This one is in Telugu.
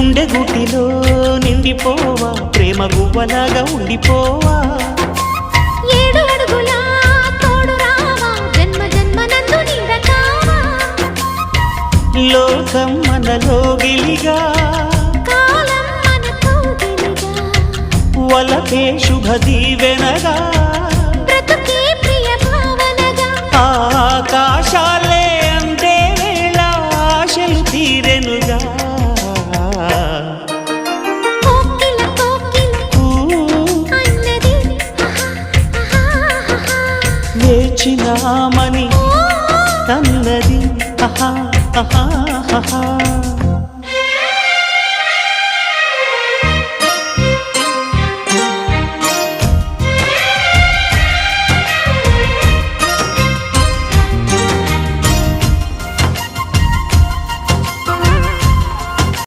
గుండె గుటిలో నిండిపోవా ప్రేమ గువ్వలాగా ఉండిపోవా 7 అడుగుల తోడు రావా జన్మ జన్మనందు నిందకావా లోకం మనలో గిలిగా కాలం మన కౌగిలిగా వలకే శుభ దీవెనగా బ్రతుకే ప్రియ భావనగా ఆకాశాలే అందే వేళ ఆశలు తీరెనుగా కోకిల కోకిల అన్నది వేచినామని తన్నది ఆహా ఆహా ఆహా